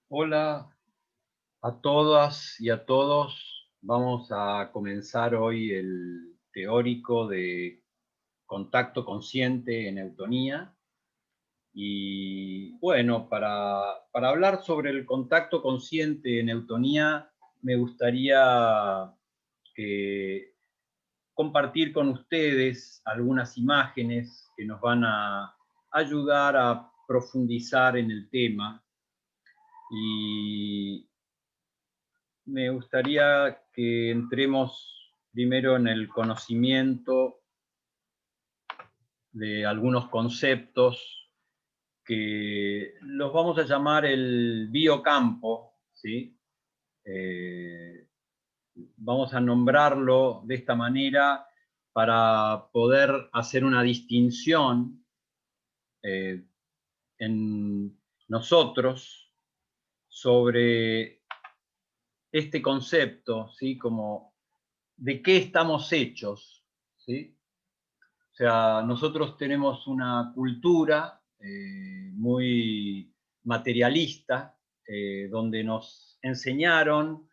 Hola a todas y a todos. Vamos a comenzar hoy el teórico de contacto consciente en eutonía. Y bueno, para hablar sobre el contacto consciente en eutonía, me gustaría que compartir con ustedes algunas imágenes que nos van a ayudar a profundizar en el tema. Y me gustaría que entremos primero en el conocimiento de algunos conceptos que los vamos a llamar el biocampo, ¿sí? Eh, Vamos a nombrarlo de esta manera para poder hacer una distinción eh, en nosotros sobre este concepto, ¿sí? Como de qué estamos hechos, ¿sí? O sea, nosotros tenemos una cultura muy materialista, donde nos enseñaron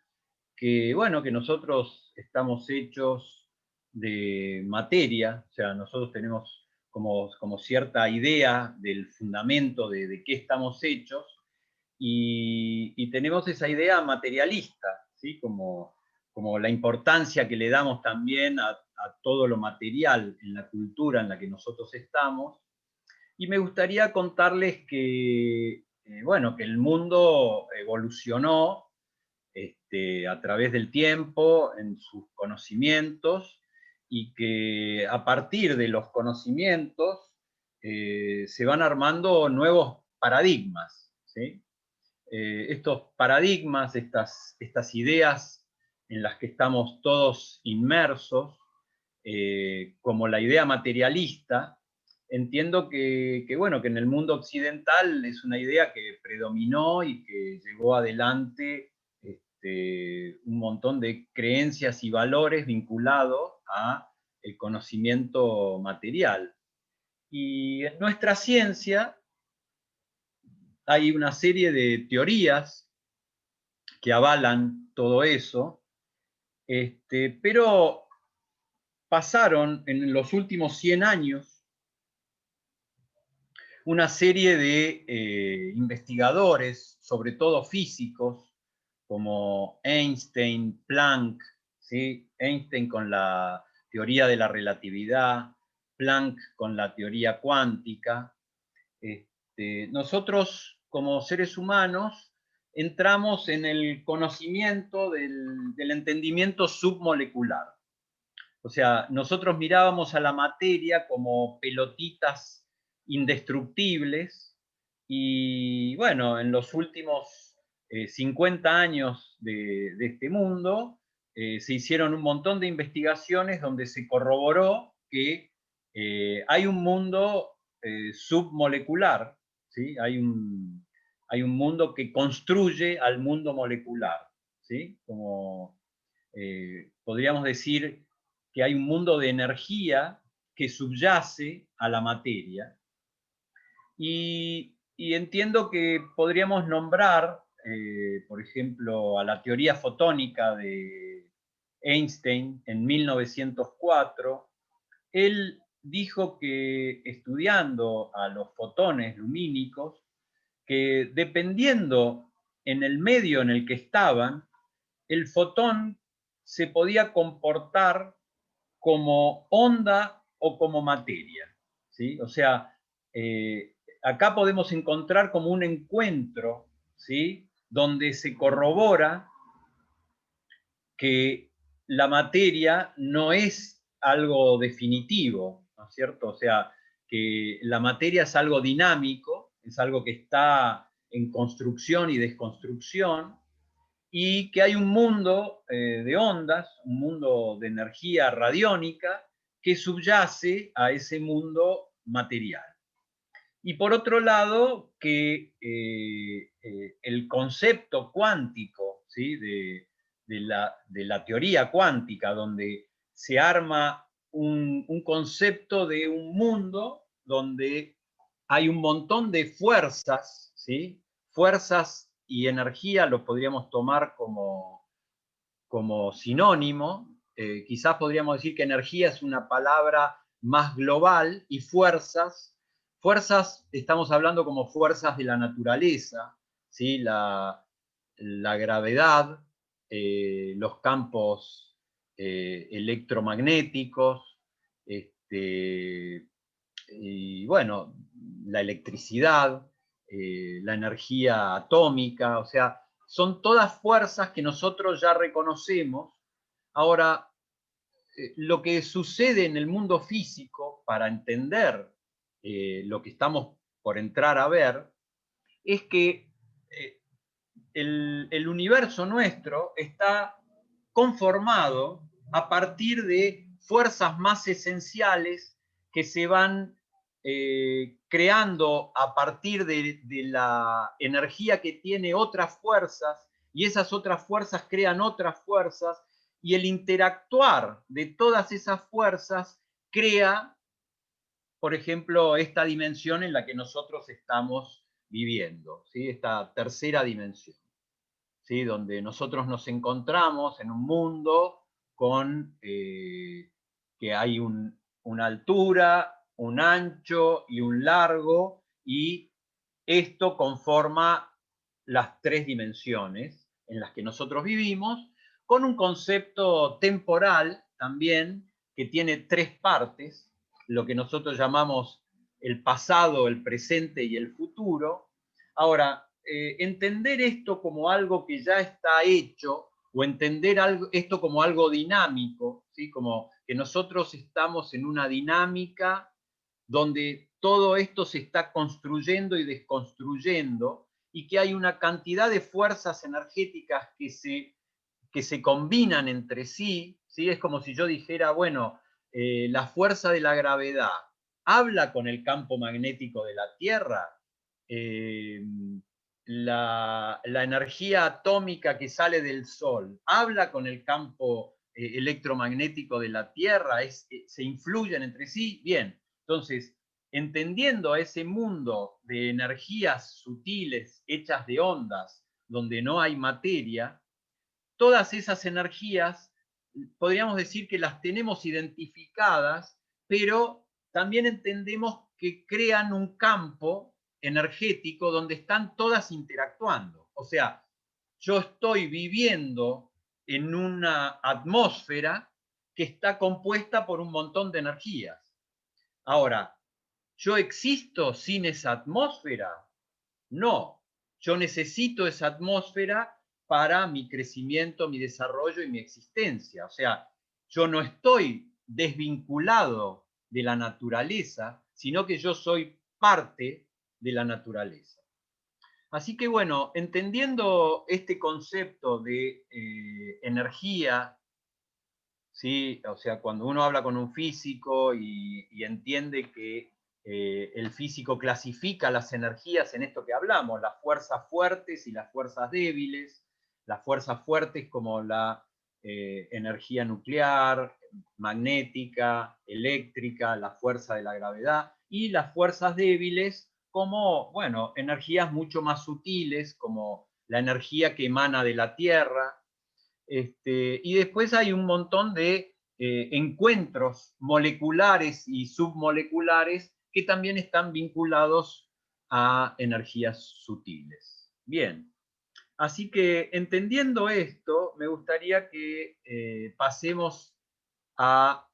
que, bueno, que nosotros estamos hechos de materia, o sea, nosotros tenemos como cierta idea del fundamento de qué estamos hechos, y tenemos esa idea materialista, ¿sí? Como la importancia que le damos también a todo lo material en la cultura en la que nosotros estamos. Y me gustaría contarles que, bueno, que el mundo evolucionó a través del tiempo en sus conocimientos, y que a partir de los conocimientos se van armando nuevos paradigmas, ¿sí? Estos paradigmas, estas ideas en las que estamos todos inmersos, como la idea materialista, entiendo bueno, que en el mundo occidental es una idea que predominó y que llevó adelante un montón de creencias y valores vinculados a el conocimiento material. Y en nuestra ciencia hay una serie de teorías que avalan todo eso, pero pasaron en los últimos 100 años una serie de investigadores, sobre todo físicos, como Einstein, Planck, ¿sí? Einstein con la teoría de la relatividad, Planck con la teoría cuántica. Nosotros, como seres humanos, entramos en el conocimiento del entendimiento submolecular. O sea, nosotros mirábamos a la materia como pelotitas indestructibles, y bueno, en los últimos 50 años de este mundo se hicieron un montón de investigaciones donde se corroboró que hay un mundo submolecular, ¿sí? Hay un mundo que construye al mundo molecular, ¿sí? Como podríamos decir que hay un mundo de energía que subyace a la materia, y entiendo que podríamos nombrar, por ejemplo, a la teoría fotónica de Einstein en 1904. Él dijo que, estudiando a los fotones lumínicos, que dependiendo en el medio en el que estaban, el fotón se podía comportar como onda o como materia, ¿sí? O sea, acá podemos encontrar como un encuentro, ¿sí? Donde se corrobora que la materia no es algo definitivo, ¿no es cierto? O sea, que la materia es algo dinámico, es algo que está en construcción y desconstrucción, y que hay un mundo de ondas, un mundo de energía radiónica que subyace a ese mundo material. Y por otro lado, que el concepto cuántico, ¿sí? de la teoría cuántica, donde se arma un concepto de un mundo donde hay un montón de fuerzas, ¿sí? Fuerzas y energía lo podríamos tomar como sinónimo. Quizás podríamos decir que energía es una palabra más global y fuerzas, estamos hablando como fuerzas de la naturaleza, ¿sí? La gravedad, los campos electromagnéticos, y bueno, la electricidad, la energía atómica, o sea, son todas fuerzas que nosotros ya reconocemos. Ahora, lo que sucede en el mundo físico, para entender lo que estamos por entrar a ver, es que el universo nuestro está conformado a partir de fuerzas más esenciales que se van creando a partir de la energía que tiene otras fuerzas, y esas otras fuerzas crean otras fuerzas, y el interactuar de todas esas fuerzas crea, por ejemplo, esta dimensión en la que nosotros estamos viviendo, ¿sí? Esta tercera dimensión, ¿sí? Donde nosotros nos encontramos en un mundo con que hay una altura, un ancho y un largo, y esto conforma las tres dimensiones en las que nosotros vivimos, con un concepto temporal también que tiene tres partes, lo que nosotros llamamos el pasado, el presente y el futuro. Ahora, entender esto como algo que ya está hecho, o entender esto como algo dinámico, ¿sí? Como que nosotros estamos en una dinámica donde todo esto se está construyendo y desconstruyendo, y que hay una cantidad de fuerzas energéticas que se combinan entre sí, ¿sí? Es como si yo dijera, bueno, la fuerza de la gravedad habla con el campo magnético de la Tierra, eh, la energía atómica que sale del Sol habla con el campo electromagnético de la Tierra, se influyen entre sí. Bien, entonces, entendiendo a ese mundo de energías sutiles hechas de ondas, donde no hay materia, todas esas energías podríamos decir que las tenemos identificadas, pero también entendemos que crean un campo energético donde están todas interactuando. O sea, yo estoy viviendo en una atmósfera que está compuesta por un montón de energías. Ahora, ¿yo existo sin esa atmósfera? No, yo necesito esa atmósfera para mi crecimiento, mi desarrollo y mi existencia. O sea, yo no estoy desvinculado de la naturaleza, sino que yo soy parte de la naturaleza. Así que bueno, entendiendo este concepto de energía, ¿sí? O sea, cuando uno habla con un físico y entiende que el físico clasifica las energías en esto que hablamos, las fuerzas fuertes y las fuerzas débiles, las fuerzas fuertes como la energía nuclear, magnética, eléctrica, la fuerza de la gravedad, y las fuerzas débiles como, bueno, energías mucho más sutiles, como la energía que emana de la Tierra. Y después hay un montón de encuentros moleculares y submoleculares que también están vinculados a energías sutiles. Bien, así que entendiendo esto, me gustaría que pasemos a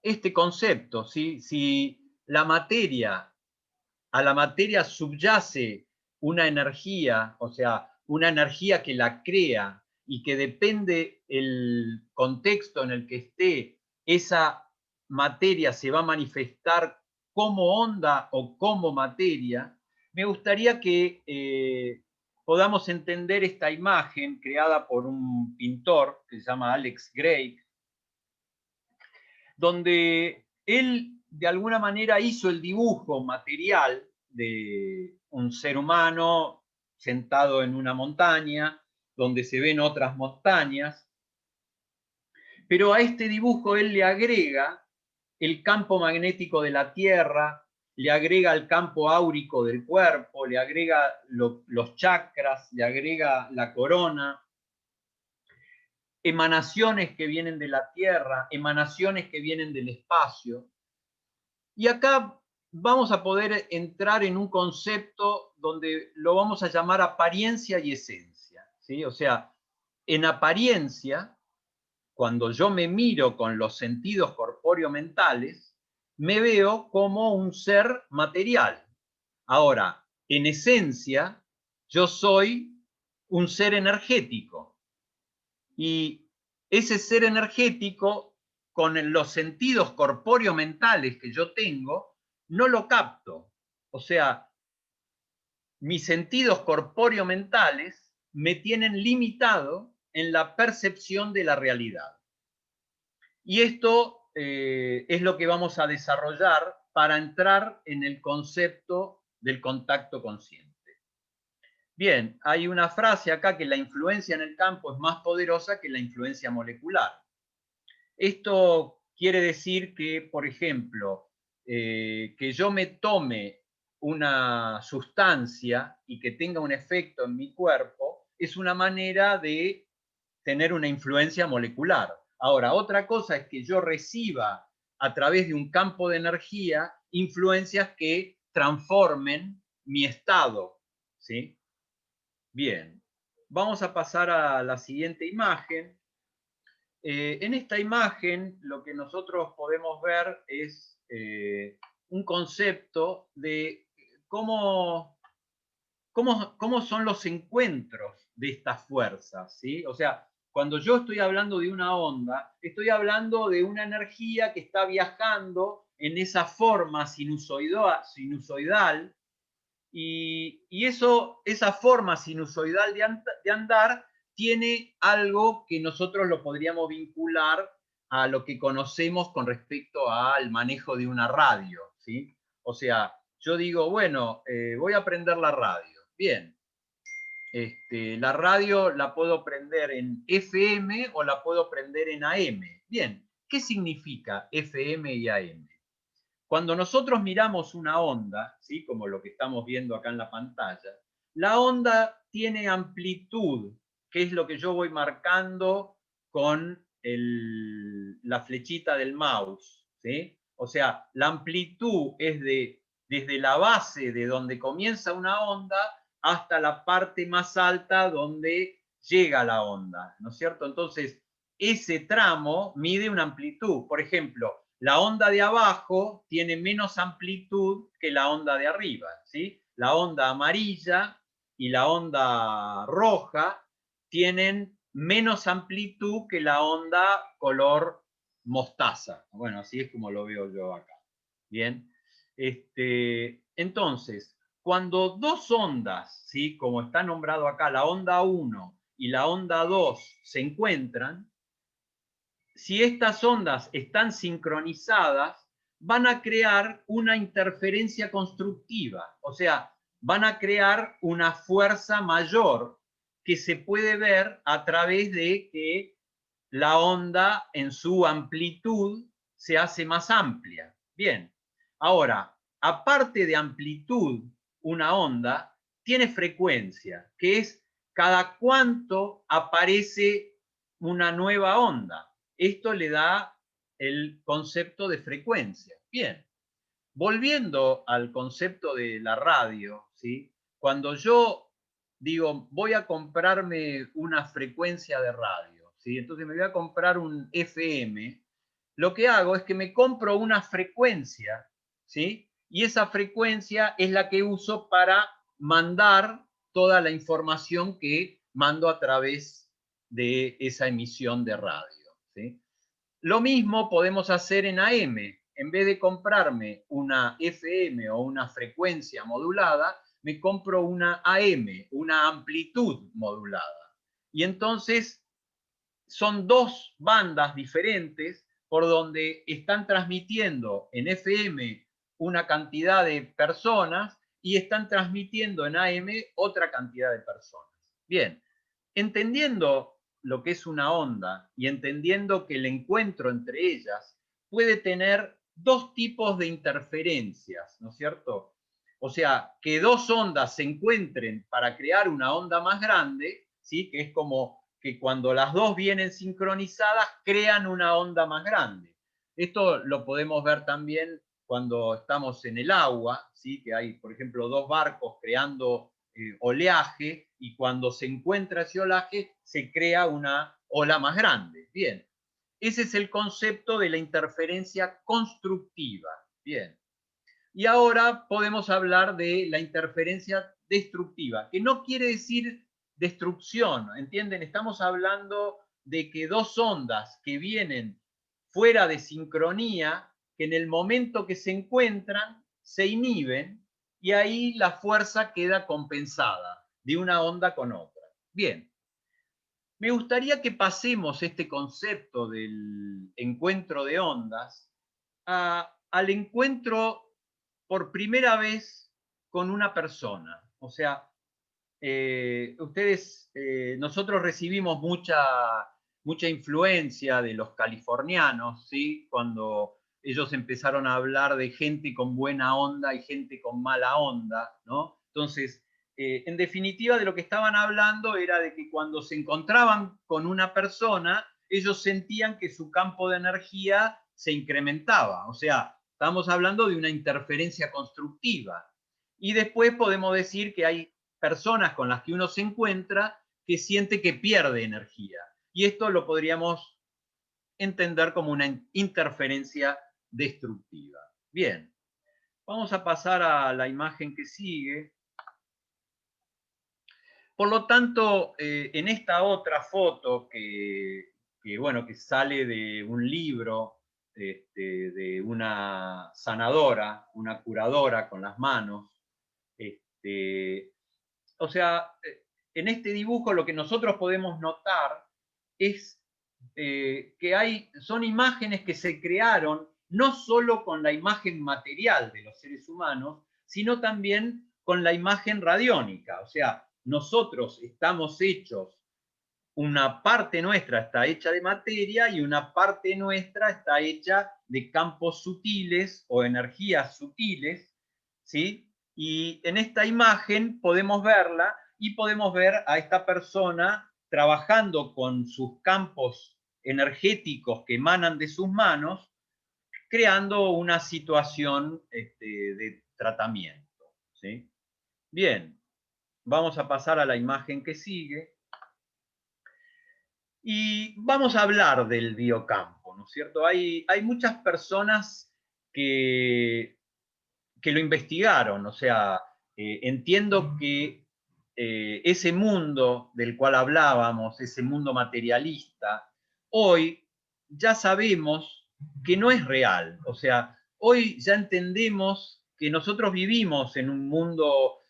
este concepto, ¿sí? Si a la materia subyace una energía, o sea, una energía que la crea y que depende el contexto en el que esté, esa materia se va a manifestar como onda o como materia. Me gustaría que podamos entender esta imagen creada por un pintor que se llama Alex Gray, donde él de alguna manera hizo el dibujo material de un ser humano sentado en una montaña, donde se ven otras montañas, pero a este dibujo él le agrega el campo magnético de la Tierra, le agrega el campo áurico del cuerpo, le agrega los chakras, le agrega la corona, emanaciones que vienen de la Tierra, emanaciones que vienen del espacio. Y acá vamos a poder entrar en un concepto donde lo vamos a llamar apariencia y esencia, ¿sí? O sea, en apariencia, cuando yo me miro con los sentidos corpóreo-mentales, me veo como un ser material. Ahora, en esencia, yo soy un ser energético. Y ese ser energético, con los sentidos corpóreo-mentales que yo tengo, no lo capto. O sea, mis sentidos corpóreo-mentales me tienen limitado en la percepción de la realidad. Y esto es lo que vamos a desarrollar para entrar en el concepto del contacto consciente. Bien, hay una frase acá que la influencia en el campo es más poderosa que la influencia molecular. Esto quiere decir que, por ejemplo, que yo me tome una sustancia y que tenga un efecto en mi cuerpo es una manera de tener una influencia molecular. Ahora, otra cosa es que yo reciba a través de un campo de energía influencias que transformen mi estado, ¿sí? Bien, vamos a pasar a la siguiente imagen. En esta imagen lo que nosotros podemos ver es un concepto de cómo son los encuentros de estas fuerzas, ¿sí? O sea, cuando yo estoy hablando de una onda, estoy hablando de una energía que está viajando en esa forma sinusoidal y esa forma sinusoidal de andar tiene algo que nosotros lo podríamos vincular a lo que conocemos con respecto al manejo de una radio, ¿sí? O sea, yo digo, bueno, voy a prender la radio. Bien, la radio la puedo prender en FM o la puedo prender en AM. Bien, ¿qué significa FM y AM? Cuando nosotros miramos una onda, ¿sí? Como lo que estamos viendo acá en la pantalla, la onda tiene amplitud, que es lo que yo voy marcando con la flechita del mouse, ¿sí? O sea, la amplitud es desde la base de donde comienza una onda hasta la parte más alta donde llega la onda, ¿no es cierto? Entonces, ese tramo mide una amplitud. Por ejemplo, la onda de abajo tiene menos amplitud que la onda de arriba, ¿sí? La onda amarilla y la onda roja tienen menos amplitud que la onda color mostaza. Bueno, así es como lo veo yo acá. Bien. Entonces, cuando dos ondas, ¿sí? Como está nombrado acá, la onda 1 y la onda 2 se encuentran, si estas ondas están sincronizadas, van a crear una interferencia constructiva, o sea, van a crear una fuerza mayor que se puede ver a través de que la onda en su amplitud se hace más amplia. Bien, ahora, aparte de amplitud, una onda tiene frecuencia, que es cada cuánto aparece una nueva onda. Esto le da el concepto de frecuencia. Bien, volviendo al concepto de la radio, ¿sí? Cuando yo digo, voy a comprarme una frecuencia de radio, ¿sí? Entonces me voy a comprar un FM, lo que hago es que me compro una frecuencia, ¿sí? Y esa frecuencia es la que uso para mandar toda la información que mando a través de esa emisión de radio, ¿sí? Lo mismo podemos hacer en AM. En vez de comprarme una FM o una frecuencia modulada, me compro una AM, una amplitud modulada. Y entonces son dos bandas diferentes por donde están transmitiendo en FM una cantidad de personas y están transmitiendo en AM otra cantidad de personas. Bien, entendiendo lo que es una onda y entendiendo que el encuentro entre ellas puede tener dos tipos de interferencias, ¿no es cierto? O sea, que dos ondas se encuentren para crear una onda más grande, ¿sí? Que es como que cuando las dos vienen sincronizadas crean una onda más grande. Esto lo podemos ver también cuando estamos en el agua, ¿sí? Que hay, por ejemplo, dos barcos creando oleaje, y cuando se encuentra ese oleaje se crea una ola más grande. Bien, ese es el concepto de la interferencia constructiva. Bien. Y ahora podemos hablar de la interferencia destructiva, que no quiere decir destrucción, ¿entienden? Estamos hablando de que dos ondas que vienen fuera de sincronía, que en el momento que se encuentran, se inhiben, y ahí la fuerza queda compensada de una onda con otra. Bien, me gustaría que pasemos este concepto del encuentro de ondas al encuentro por primera vez con una persona. O sea, nosotros recibimos mucha influencia de los californianos, ¿sí? Cuando ellos empezaron a hablar de gente con buena onda y gente con mala onda, ¿no? Entonces, en definitiva, de lo que estaban hablando era de que cuando se encontraban con una persona, ellos sentían que su campo de energía se incrementaba. O sea, estamos hablando de una interferencia constructiva. Y después podemos decir que hay personas con las que uno se encuentra que siente que pierde energía. Y esto lo podríamos entender como una interferencia destructiva. Bien, vamos a pasar a la imagen que sigue. Por lo tanto, en esta otra foto bueno, que sale de un libro de una sanadora, una curadora con las manos, o sea, en este dibujo lo que nosotros podemos notar es que son imágenes que se crearon no solo con la imagen material de los seres humanos, sino también con la imagen radiónica. O sea, nosotros estamos hechos, una parte nuestra está hecha de materia y una parte nuestra está hecha de campos sutiles o energías sutiles, ¿sí? Y en esta imagen podemos verla y podemos ver a esta persona trabajando con sus campos energéticos que emanan de sus manos, creando una situación de tratamiento, ¿sí? Bien, vamos a pasar a la imagen que sigue. Y vamos a hablar del biocampo, ¿no es cierto? Hay muchas personas que lo investigaron, o sea, entiendo que ese mundo del cual hablábamos, ese mundo materialista, hoy ya sabemos que no es real, o sea, hoy ya entendemos que nosotros vivimos en un mundo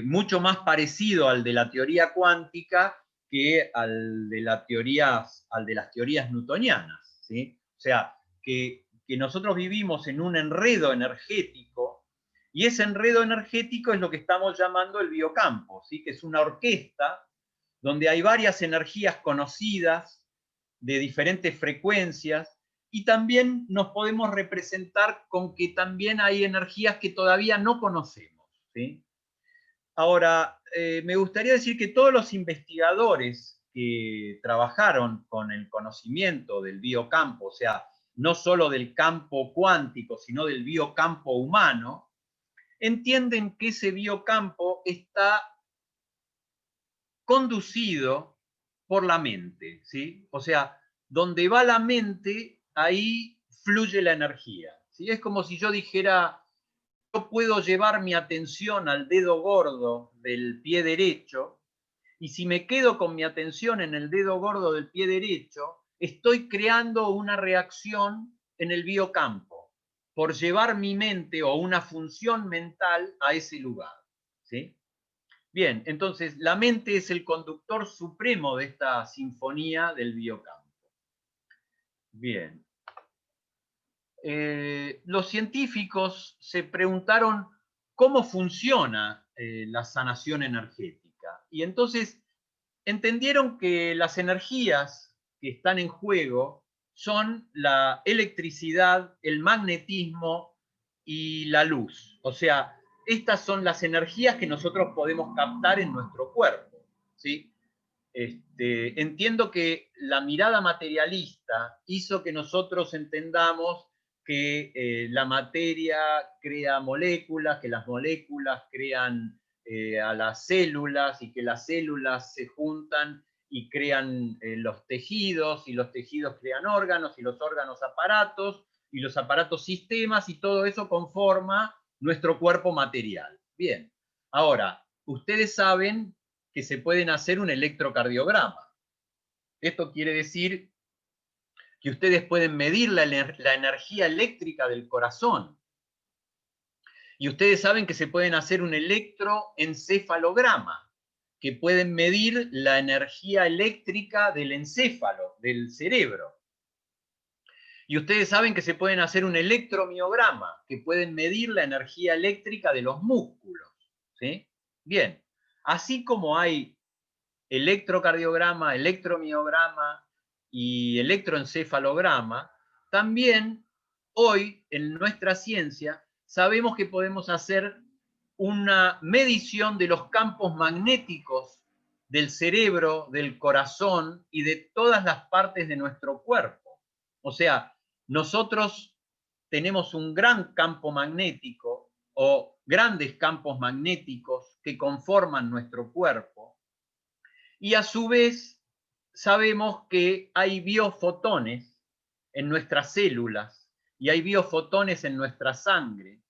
mucho más parecido al de la teoría cuántica que al de las teorías newtonianas, ¿sí? O sea, que nosotros vivimos en un enredo energético, y ese enredo energético es lo que estamos llamando el biocampo, ¿sí? Que es una orquesta donde hay varias energías conocidas de diferentes frecuencias, y también nos podemos representar con que también hay energías que todavía no conocemos, ¿sí? Ahora, me gustaría decir que todos los investigadores que trabajaron con el conocimiento del biocampo, o sea, no solo del campo cuántico, sino del biocampo humano, entienden que ese biocampo está conducido por la mente, ¿sí? O sea, donde va la mente, ahí fluye la energía, ¿sí? Es como si yo dijera, yo puedo llevar mi atención al dedo gordo del pie derecho, y si me quedo con mi atención en el dedo gordo del pie derecho, estoy creando una reacción en el biocampo por llevar mi mente o una función mental a ese lugar, ¿sí? Bien, entonces la mente es el conductor supremo de esta sinfonía del biocampo. Bien. Los científicos se preguntaron cómo funciona la sanación energética. Y entonces entendieron que las energías que están en juego son la electricidad, el magnetismo y la luz. O sea, estas son las energías que nosotros podemos captar en nuestro cuerpo, ¿sí? Entiendo que la mirada materialista hizo que nosotros entendamos que la materia crea moléculas, que las moléculas crean a las células y que las células se juntan y crean los tejidos, y los tejidos crean órganos, y los órganos aparatos, y los aparatos sistemas, y todo eso conforma nuestro cuerpo material. Bien, ahora, ustedes saben que se pueden hacer un electrocardiograma. Esto quiere decir que ustedes pueden medir la energía eléctrica del corazón. Y ustedes saben que se pueden hacer un electroencefalograma, que pueden medir la energía eléctrica del encéfalo, del cerebro. Y ustedes saben que se pueden hacer un electromiograma, que pueden medir la energía eléctrica de los músculos. ¿Sí? Bien, así como hay electrocardiograma, electromiograma y electroencefalograma, también hoy en nuestra ciencia sabemos que podemos hacer una medición de los campos magnéticos del cerebro, del corazón y de todas las partes de nuestro cuerpo. O sea, nosotros tenemos un gran campo magnético o grandes campos magnéticos que conforman nuestro cuerpo, y a su vez sabemos que hay biofotones en nuestras células y hay biofotones en nuestra sangre.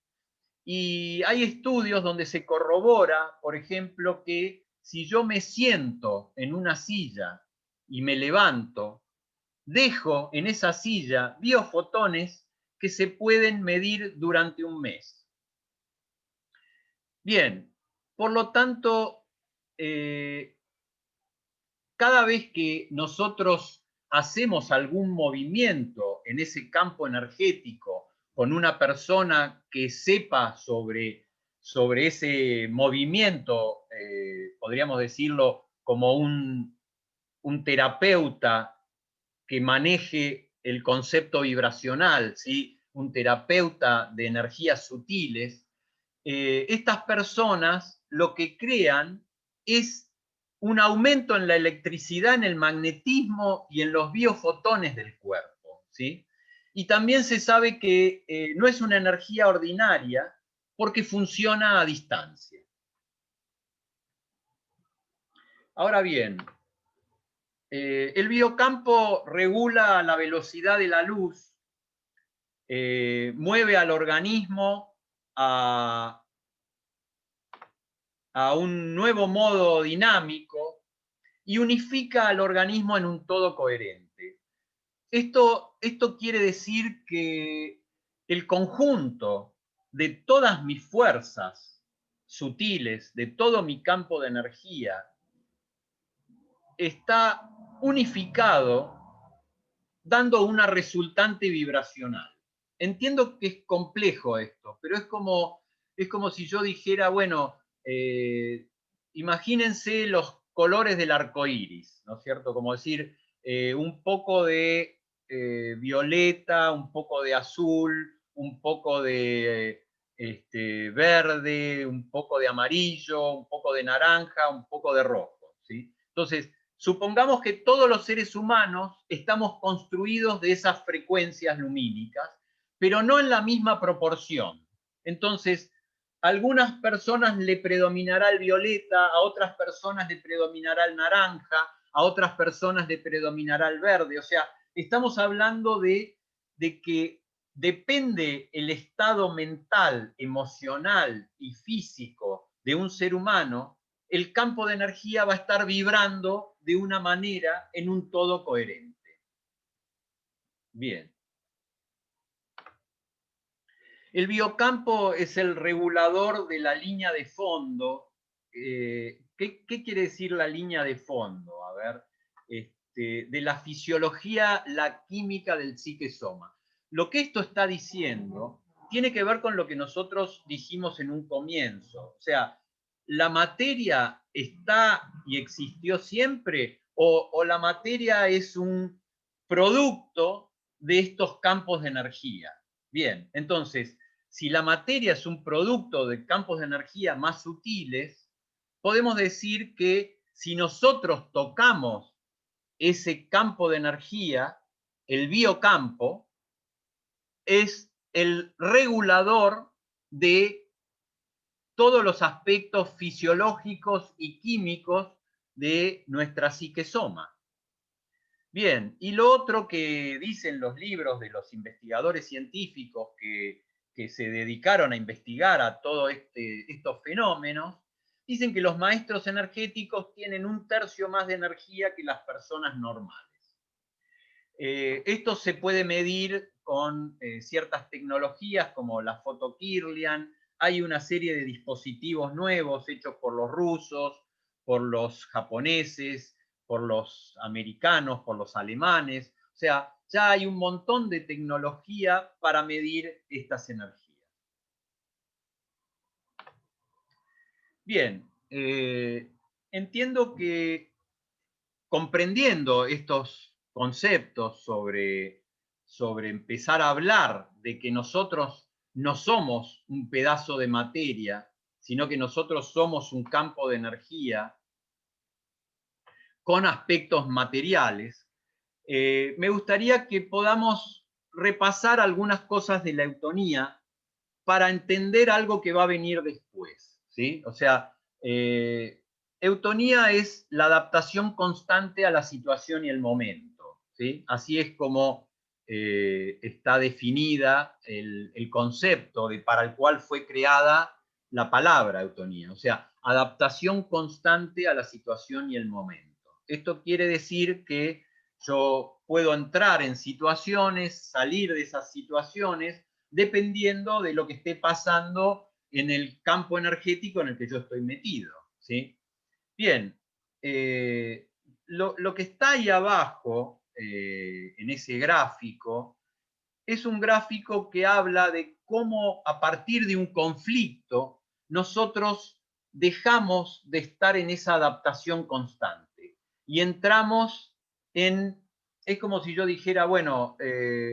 Y hay estudios donde se corrobora, por ejemplo, que si yo me siento en una silla y me levanto, dejo en esa silla biofotones que se pueden medir durante un mes. Bien, por lo tanto, cada vez que nosotros hacemos algún movimiento en ese campo energético con una persona que sepa sobre ese movimiento, podríamos decirlo como un terapeuta que maneje el concepto vibracional, ¿sí? Un terapeuta de energías sutiles, estas personas lo que crean es un aumento en la electricidad, en el magnetismo y en los biofotones del cuerpo, ¿sí? Y también se sabe que no es una energía ordinaria porque funciona a distancia. Ahora bien, el biocampo regula la velocidad de la luz, mueve al organismo a un nuevo modo dinámico y unifica al organismo en un todo coherente. Esto quiere decir que el conjunto de todas mis fuerzas sutiles, de todo mi campo de energía, está unificado dando una resultante vibracional. Entiendo que es complejo esto, pero es como si yo dijera, bueno, imagínense los colores del arco iris, ¿no es cierto? Como decir, un poco de violeta, un poco de azul, un poco de verde, un poco de amarillo, un poco de naranja, un poco de rojo, ¿sí? Entonces, supongamos que todos los seres humanos estamos construidos de esas frecuencias lumínicas, pero no en la misma proporción. Entonces, a algunas personas le predominará el violeta, a otras personas le predominará el naranja, a otras personas le predominará el verde. O sea, estamos hablando de que depende el estado mental, emocional y físico de un ser humano, el campo de energía va a estar vibrando de una manera en un todo coherente. Bien. El biocampo es el regulador de la línea de fondo. ¿Qué quiere decir la línea de fondo? A ver, de la fisiología, la química del psique-soma. Lo que esto está diciendo tiene que ver con lo que nosotros dijimos en un comienzo. O sea, ¿la materia está y existió siempre? ¿O la materia es un producto de estos campos de energía. Bien, entonces, si la materia es un producto de campos de energía más sutiles, podemos decir que si nosotros tocamos ese campo de energía, el biocampo, es el regulador de todos los aspectos fisiológicos y químicos de nuestra psique soma. Bien, y lo otro que dicen los libros de los investigadores científicos que se dedicaron a investigar a todos estos fenómenos, dicen que los maestros energéticos tienen 1/3 más de energía que las personas normales. Esto se puede medir con ciertas tecnologías como la fotokirlian. Hay una serie de dispositivos nuevos hechos por los rusos, por los japoneses, por los americanos, por los alemanes. O sea, ya hay un montón de tecnología para medir estas energías. Bien, entiendo que comprendiendo estos conceptos sobre empezar a hablar de que nosotros no somos un pedazo de materia, sino que nosotros somos un campo de energía con aspectos materiales, me gustaría que podamos repasar algunas cosas de la eutonía para entender algo que va a venir después, ¿sí? O sea, eutonía es la adaptación constante a la situación y el momento, ¿sí? Así es como está definida el concepto para el cual fue creada la palabra eutonía, o sea, adaptación constante a la situación y el momento. Esto quiere decir que yo puedo entrar en situaciones, salir de esas situaciones, dependiendo de lo que esté pasando en el campo energético en el que yo estoy metido, ¿sí? Bien, lo que está ahí abajo, en ese gráfico, es un gráfico que habla de cómo a partir de un conflicto nosotros dejamos de estar en esa adaptación constante y entramos en, es como si yo dijera, bueno,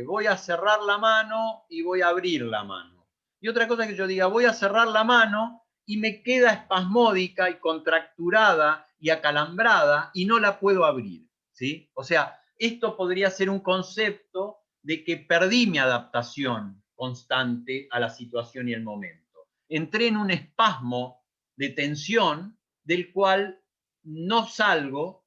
voy a cerrar la mano y voy a abrir la mano. Y otra cosa es que yo diga, voy a cerrar la mano y me queda espasmódica y contracturada y acalambrada y no la puedo abrir, ¿sí? O sea, esto podría ser un concepto de que perdí mi adaptación constante a la situación y el momento. Entré en un espasmo de tensión del cual no salgo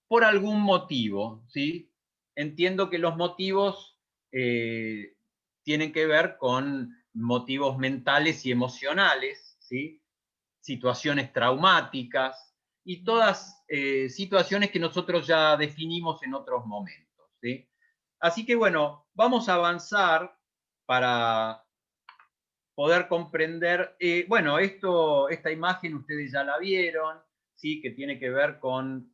por algún motivo, ¿sí? Entiendo que los motivos tienen que ver con motivos mentales y emocionales, ¿sí? Situaciones traumáticas y todas situaciones que nosotros ya definimos en otros momentos, ¿sí? Así que bueno, vamos a avanzar para poder comprender, bueno, esta imagen ustedes ya la vieron, ¿sí? Que tiene que ver con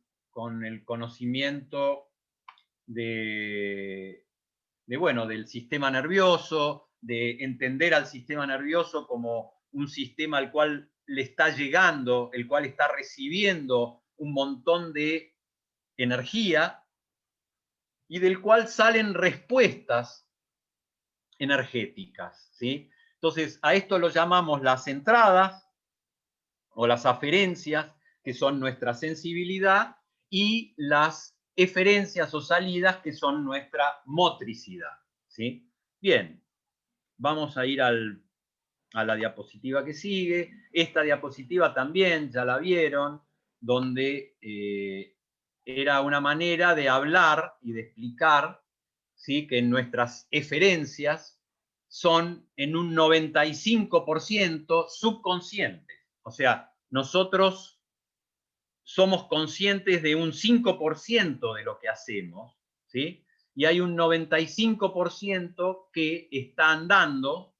el conocimiento bueno, del sistema nervioso, de entender al sistema nervioso como un sistema al cual le está llegando, el cual está recibiendo un montón de energía y del cual salen respuestas energéticas, ¿sí? Entonces, a esto lo llamamos las entradas o las aferencias, que son nuestra sensibilidad, y las eferencias o salidas, que son nuestra motricidad, ¿sí? Bien, vamos a ir a la diapositiva que sigue. Esta diapositiva también ya la vieron, donde era una manera de hablar y de explicar, ¿sí? Que nuestras eferencias son en un 95% subconscientes. O sea, nosotros somos conscientes de un 5% de lo que hacemos, ¿sí? Y hay un 95% que está andando,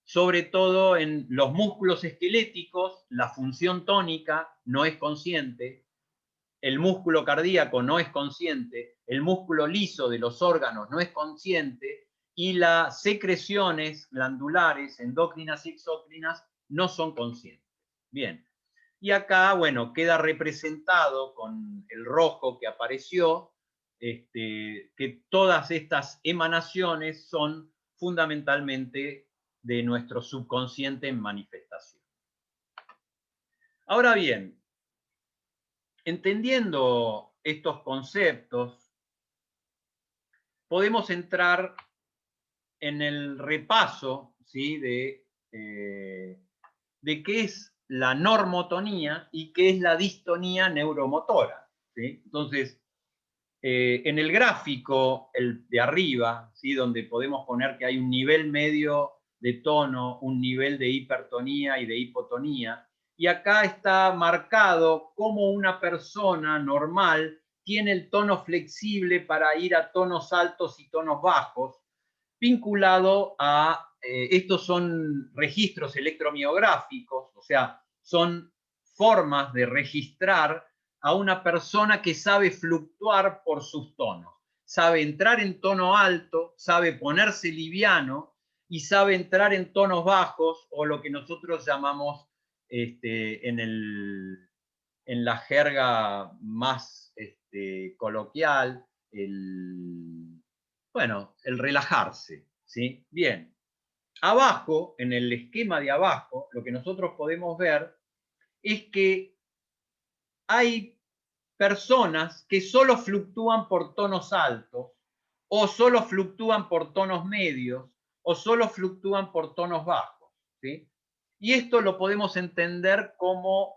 sobre todo en los músculos esqueléticos. La función tónica no es consciente, el músculo cardíaco no es consciente, el músculo liso de los órganos no es consciente, y las secreciones glandulares, endócrinas y exócrinas, no son conscientes. Bien, y acá, bueno, queda representado con el rojo que apareció, que todas estas emanaciones son fundamentalmente de nuestro subconsciente en manifestación. Ahora bien, entendiendo estos conceptos, podemos entrar en el repaso, ¿sí?, de qué es la normotonía y qué es la distonía neuromotora, ¿sí? Entonces, en el gráfico, el de arriba, ¿sí?, donde podemos poner que hay un nivel medio de tono, un nivel de hipertonía y de hipotonía, y acá está marcado cómo una persona normal tiene el tono flexible para ir a tonos altos y tonos bajos, vinculado a, estos son registros electromiográficos, o sea, son formas de registrar a una persona que sabe fluctuar por sus tonos. Sabe entrar en tono alto, sabe ponerse liviano y sabe entrar en tonos bajos, o lo que nosotros llamamos en la jerga más coloquial, el relajarse, ¿sí? Bien. Abajo, en el esquema de abajo, lo que nosotros podemos ver es que hay personas que solo fluctúan por tonos altos, o solo fluctúan por tonos medios, o solo fluctúan por tonos bajos, ¿sí? Y esto lo podemos entender como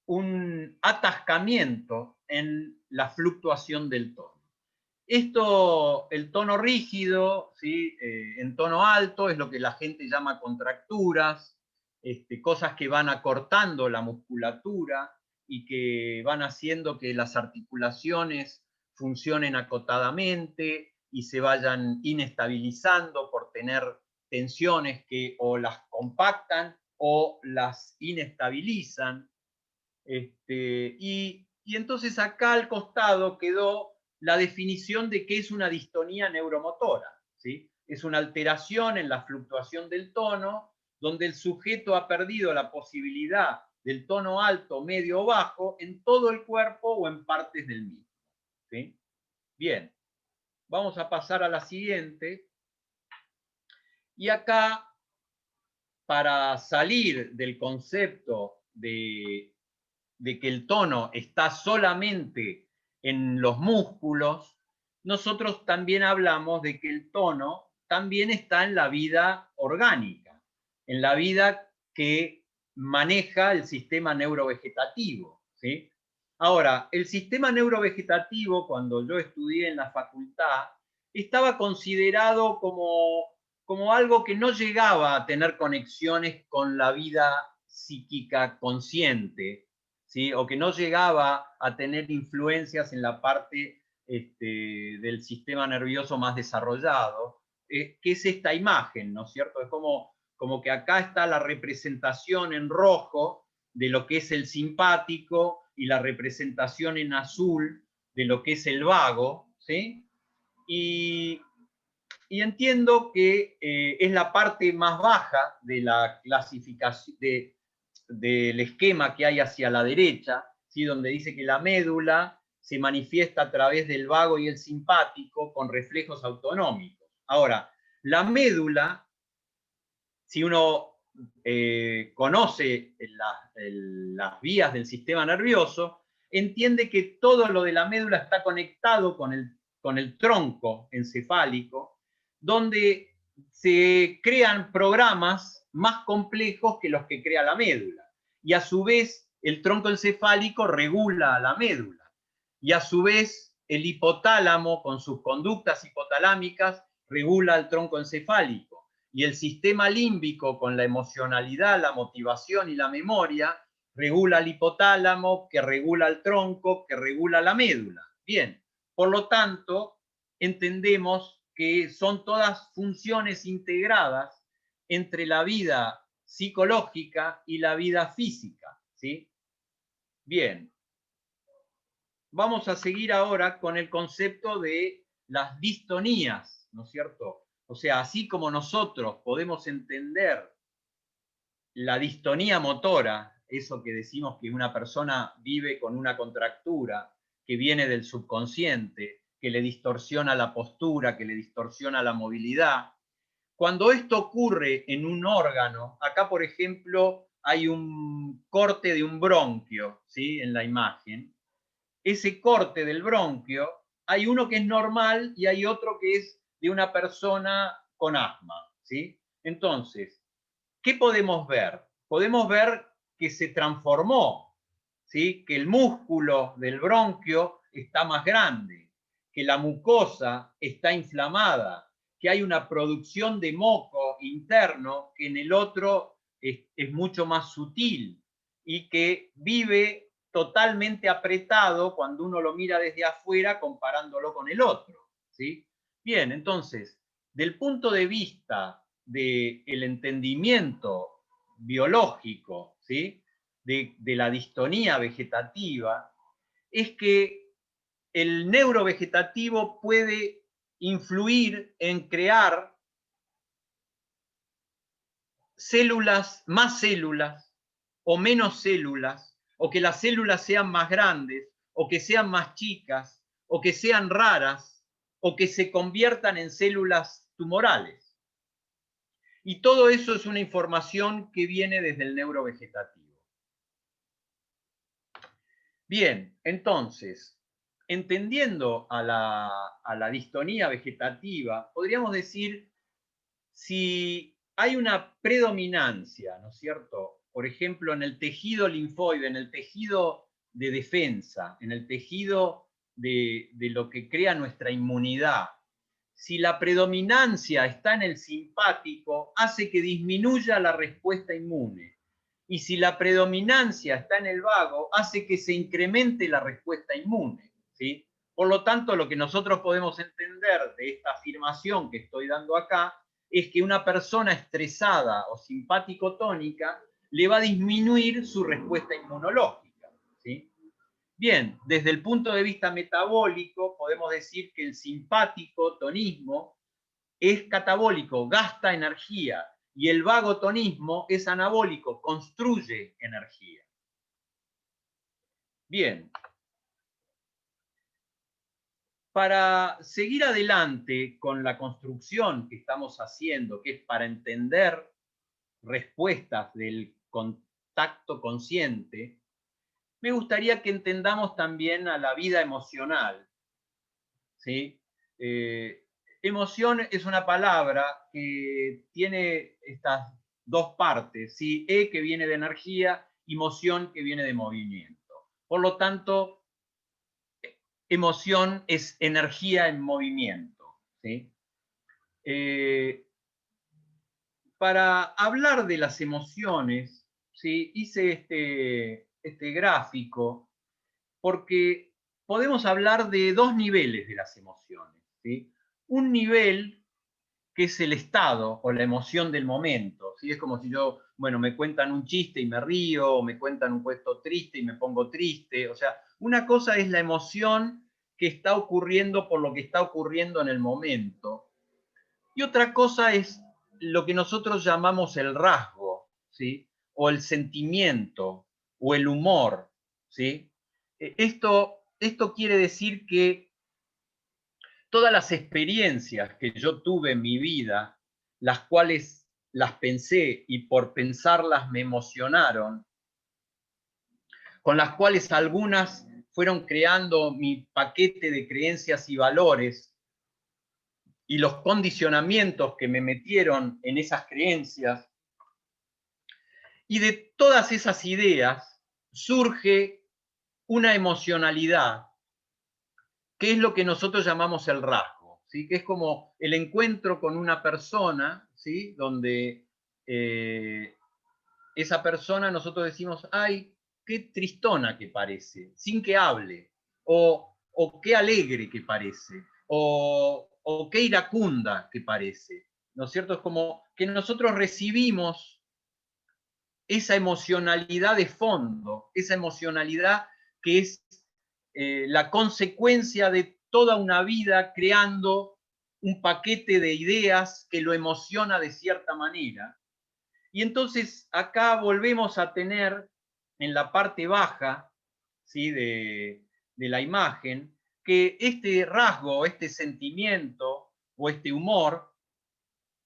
un atascamiento en la fluctuación del tono. Esto, el tono rígido, ¿sí?, en tono alto, es lo que la gente llama contracturas, cosas que van acortando la musculatura y que van haciendo que las articulaciones funcionen acotadamente y se vayan inestabilizando por tener tensiones que o las compactan o las inestabilizan. Y entonces acá al costado quedó la definición de qué es una distonía neuromotora, ¿sí? Es una alteración en la fluctuación del tono, donde el sujeto ha perdido la posibilidad del tono alto, medio o bajo en todo el cuerpo o en partes del mismo, ¿sí? Bien, vamos a pasar a la siguiente. Y acá, para salir del concepto de que el tono está solamente en los músculos, nosotros también hablamos de que el tono también está en la vida orgánica, en la vida que maneja el sistema neurovegetativo, ¿sí? Ahora, el sistema neurovegetativo, cuando yo estudié en la facultad, estaba considerado como algo que no llegaba a tener conexiones con la vida psíquica consciente, ¿sí?, o que no llegaba a tener influencias en la parte del sistema nervioso más desarrollado, que es esta imagen, ¿no es cierto? Es como que acá está la representación en rojo de lo que es el simpático y la representación en azul de lo que es el vago, ¿sí? Y entiendo que es la parte más baja de la clasificación, del esquema que hay hacia la derecha, ¿sí?, donde dice que la médula se manifiesta a través del vago y el simpático con reflejos autonómicos. Ahora, la médula, si uno conoce las vías del sistema nervioso, entiende que todo lo de la médula está conectado con el tronco encefálico, donde se crean programas más complejos que los que crea la médula. Y a su vez, el tronco encefálico regula a la médula. Y a su vez, el hipotálamo, con sus conductas hipotalámicas, regula al tronco encefálico. Y el sistema límbico, con la emocionalidad, la motivación y la memoria, regula al hipotálamo, que regula al tronco, que regula la médula. Bien, por lo tanto, entendemos que son todas funciones integradas entre la vida psicológica y la vida física, ¿sí? Bien, vamos a seguir ahora con el concepto de las distonías, ¿no es cierto? O sea, así como nosotros podemos entender la distonía motora, eso que decimos que una persona vive con una contractura que viene del subconsciente que le distorsiona la postura, que le distorsiona la movilidad. Cuando esto ocurre en un órgano, acá por ejemplo hay un corte de un bronquio, ¿sí? En la imagen. Ese corte del bronquio, hay uno que es normal y hay otro que es de una persona con asma, ¿sí? Entonces, ¿qué podemos ver? Podemos ver que se transformó, ¿sí? Que el músculo del bronquio está más grande, que la mucosa está inflamada, que hay una producción de moco interno que en el otro es mucho más sutil y que vive totalmente apretado cuando uno lo mira desde afuera comparándolo con el otro, ¿sí? Bien, entonces, del punto de vista del entendimiento biológico, ¿sí? de la distonía vegetativa, es que el neurovegetativo puede influir en crear células, más células o menos células, o que las células sean más grandes, o que sean más chicas, o que sean raras, o que se conviertan en células tumorales. Y todo eso es una información que viene desde el neurovegetativo. Bien, entonces, entendiendo a la distonía vegetativa, podríamos decir si hay una predominancia, ¿no es cierto? Por ejemplo, en el tejido linfoide, en el tejido de defensa, en el tejido de lo que crea nuestra inmunidad, si la predominancia está en el simpático, hace que disminuya la respuesta inmune. Y si la predominancia está en el vago, hace que se incremente la respuesta inmune, ¿sí? Por lo tanto, lo que nosotros podemos entender de esta afirmación que estoy dando acá es que una persona estresada o simpático-tónica le va a disminuir su respuesta inmunológica, ¿sí? Bien, desde el punto de vista metabólico, podemos decir que el simpático tonismo es catabólico, gasta energía, y el vagotonismo es anabólico, construye energía. Bien. Para seguir adelante con la construcción que estamos haciendo, que es para entender respuestas del contacto consciente, me gustaría que entendamos también a la vida emocional, ¿sí? Emoción es una palabra que tiene estas dos partes, ¿sí? Que viene de energía y moción que viene de movimiento. Por lo tanto, emoción es energía en movimiento, ¿sí? Para hablar de las emociones, ¿sí? Hice este gráfico porque podemos hablar de dos niveles de las emociones, ¿sí? Un nivel que es el estado o la emoción del momento, ¿sí? Es como si yo, bueno, me cuentan un chiste y me río, o me cuentan un cuento triste y me pongo triste, o sea, una cosa es la emoción que está ocurriendo por lo que está ocurriendo en el momento, y otra cosa es lo que nosotros llamamos el rasgo, ¿sí? O el sentimiento, o el humor, ¿sí? Esto quiere decir que todas las experiencias que yo tuve en mi vida, las cuales las pensé y por pensarlas me emocionaron, con las cuales algunas fueron creando mi paquete de creencias y valores, y los condicionamientos que me metieron en esas creencias, y de todas esas ideas surge una emocionalidad, que es lo que nosotros llamamos el rasgo, ¿sí? Que es como el encuentro con una persona, ¿sí? Donde esa persona nosotros decimos, ay, qué tristona que parece, sin que hable, o qué alegre que parece, o qué iracunda que parece, ¿no es cierto? Es como que nosotros recibimos esa emocionalidad de fondo, esa emocionalidad que es la consecuencia de toda una vida creando un paquete de ideas que lo emociona de cierta manera. Y entonces acá volvemos a tener en la parte baja, ¿sí? de la imagen, que este rasgo, este sentimiento o este humor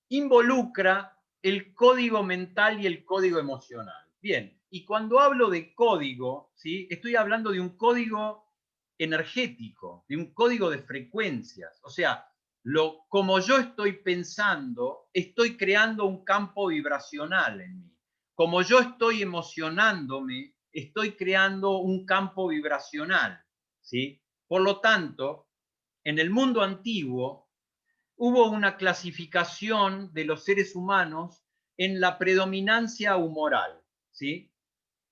involucra el código mental y el código emocional. Bien, y cuando hablo de código, ¿sí? Estoy hablando de un código energético, de un código de frecuencias. O sea, como yo estoy pensando, estoy creando un campo vibracional en mí. Como yo estoy emocionándome, estoy creando un campo vibracional, ¿sí? Por lo tanto, en el mundo antiguo hubo una clasificación de los seres humanos en la predominancia humoral, ¿sí?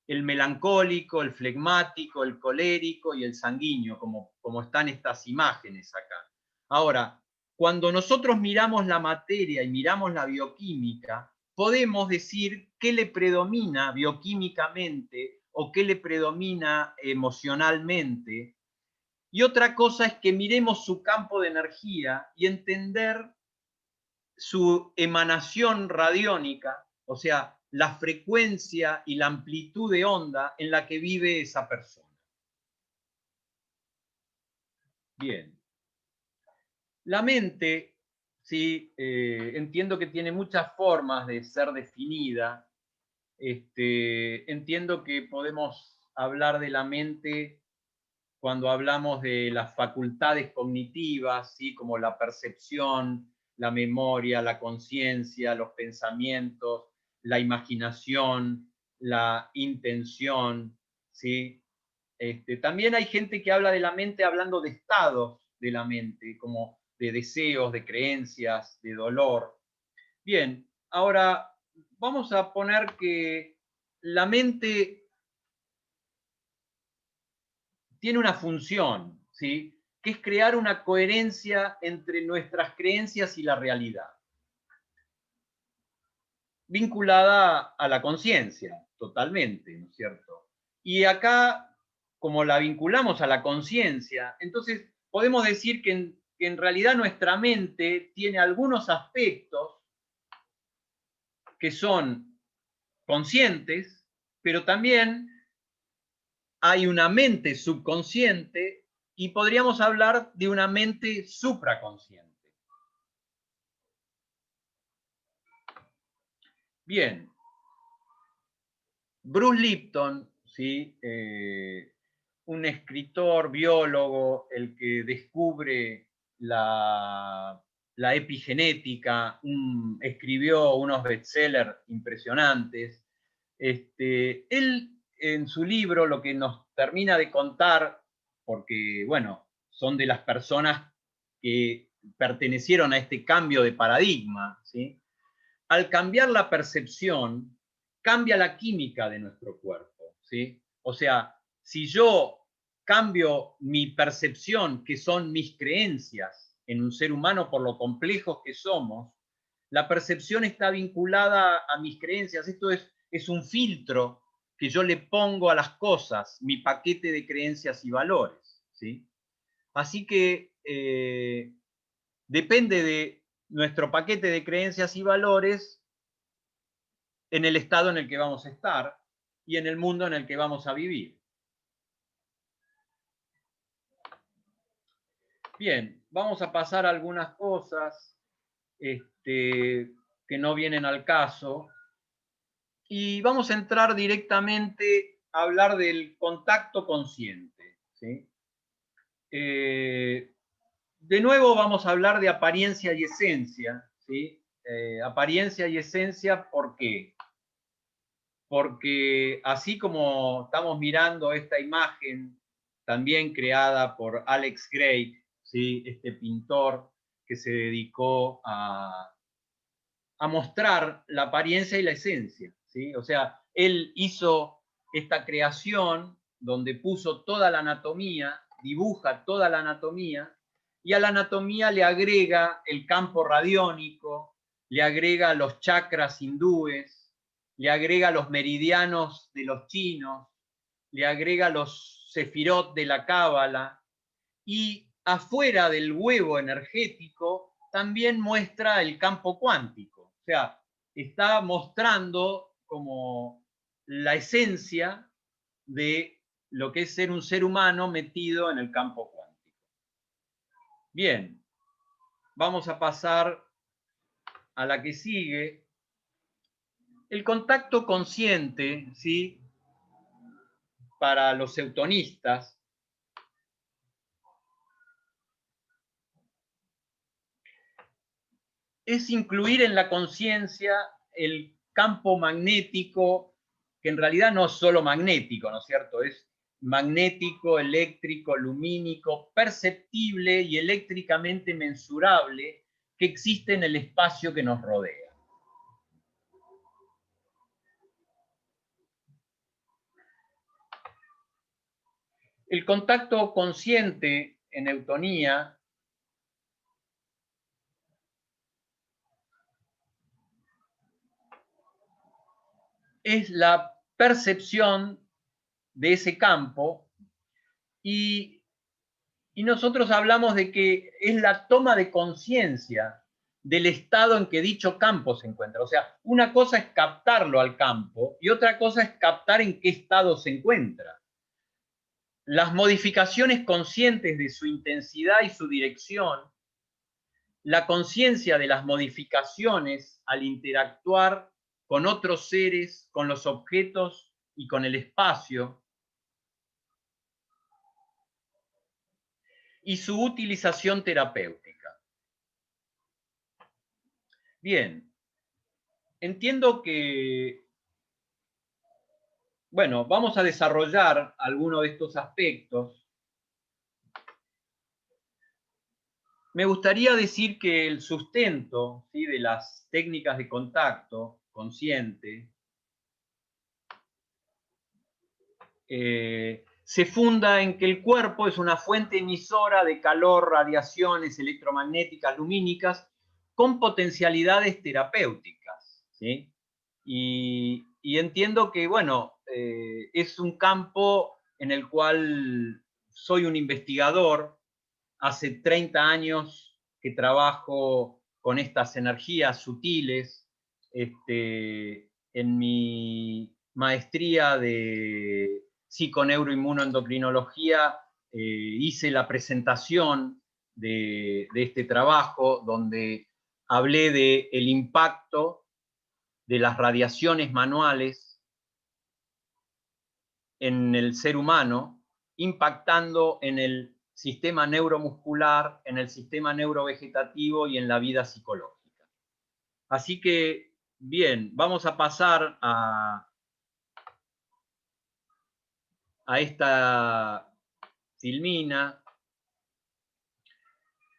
El melancólico, el flegmático, el colérico y el sanguíneo, como están estas imágenes acá. Ahora, cuando nosotros miramos la materia y miramos la bioquímica, podemos decir qué le predomina bioquímicamente o qué le predomina emocionalmente. Y otra cosa es que miremos su campo de energía y entender su emanación radiónica, o sea, la frecuencia y la amplitud de onda en la que vive esa persona. Bien. La mente, sí, entiendo que tiene muchas formas de ser definida. Entiendo que podemos hablar de la mente cuando hablamos de las facultades cognitivas, ¿sí? Como la percepción, la memoria, la conciencia, los pensamientos, la imaginación, la intención, ¿sí? También hay gente que habla de la mente hablando de estados de la mente, como de deseos, de creencias, de dolor. Bien, ahora vamos a poner que la mente tiene una función, ¿sí? Que es crear una coherencia entre nuestras creencias y la realidad, vinculada a la conciencia, totalmente, ¿no es cierto? Y acá, como la vinculamos a la conciencia, entonces podemos decir que en realidad nuestra mente tiene algunos aspectos que son conscientes, pero también hay una mente subconsciente y podríamos hablar de una mente supraconsciente. Bien, Bruce Lipton, ¿sí? Un escritor, biólogo, el que descubre la epigenética, escribió unos bestsellers impresionantes. Él en su libro lo que nos termina de contar, porque bueno, son de las personas que pertenecieron a este cambio de paradigma, ¿sí? Al cambiar la percepción, cambia la química de nuestro cuerpo, ¿sí? O sea, si yo cambio mi percepción, que son mis creencias en un ser humano por lo complejos que somos, la percepción está vinculada a mis creencias. Esto es un filtro que yo le pongo a las cosas, mi paquete de creencias y valores, ¿sí? Así que depende de nuestro paquete de creencias y valores en el estado en el que vamos a estar y en el mundo en el que vamos a vivir. Bien, vamos a pasar a algunas cosas que no vienen al caso y vamos a entrar directamente a hablar del contacto consciente, ¿sí? De nuevo vamos a hablar de apariencia y esencia, ¿sí? Apariencia y esencia, ¿por qué? Porque así como estamos mirando esta imagen, también creada por Alex Gray, ¿sí? Este pintor que se dedicó a mostrar la apariencia y la esencia, ¿sí? O sea, él hizo esta creación donde puso toda la anatomía, dibuja toda la anatomía, y a la anatomía le agrega el campo radiónico, le agrega los chakras hindúes, le agrega los meridianos de los chinos, le agrega los sefirot de la cábala, y afuera del huevo energético también muestra el campo cuántico. O sea, está mostrando como la esencia de lo que es ser un ser humano metido en el campo cuántico. Bien, vamos a pasar a la que sigue. El contacto consciente, ¿sí? Para los eutonistas, es incluir en la conciencia el campo magnético, que en realidad no es solo magnético, ¿no es cierto? Es magnético, eléctrico, lumínico, perceptible y eléctricamente mensurable que existe en el espacio que nos rodea. El contacto consciente en eutonía es la percepción de ese campo y nosotros hablamos de que es la toma de conciencia del estado en que dicho campo se encuentra. O sea, una cosa es captarlo al campo y otra cosa es captar en qué estado se encuentra. Las modificaciones conscientes de su intensidad y su dirección, la conciencia de las modificaciones al interactuar con otros seres, con los objetos y con el espacio, y su utilización terapéutica. Bien, entiendo que, bueno, vamos a desarrollar algunos de estos aspectos. Me gustaría decir que el sustento, ¿sí?, de las técnicas de contacto consciente se funda en que el cuerpo es una fuente emisora de calor, radiaciones electromagnéticas, lumínicas, con potencialidades terapéuticas, ¿sí? Y entiendo que, bueno, es un campo en el cual soy un investigador. Hace 30 años que trabajo con estas energías sutiles. En mi maestría de psiconeuroinmunoendocrinología hice la presentación de este trabajo donde hablé del impacto de las radiaciones manuales en el ser humano, impactando en el sistema neuromuscular, en el sistema neurovegetativo y en la vida psicológica. Así que, bien, vamos a pasar a esta filmina,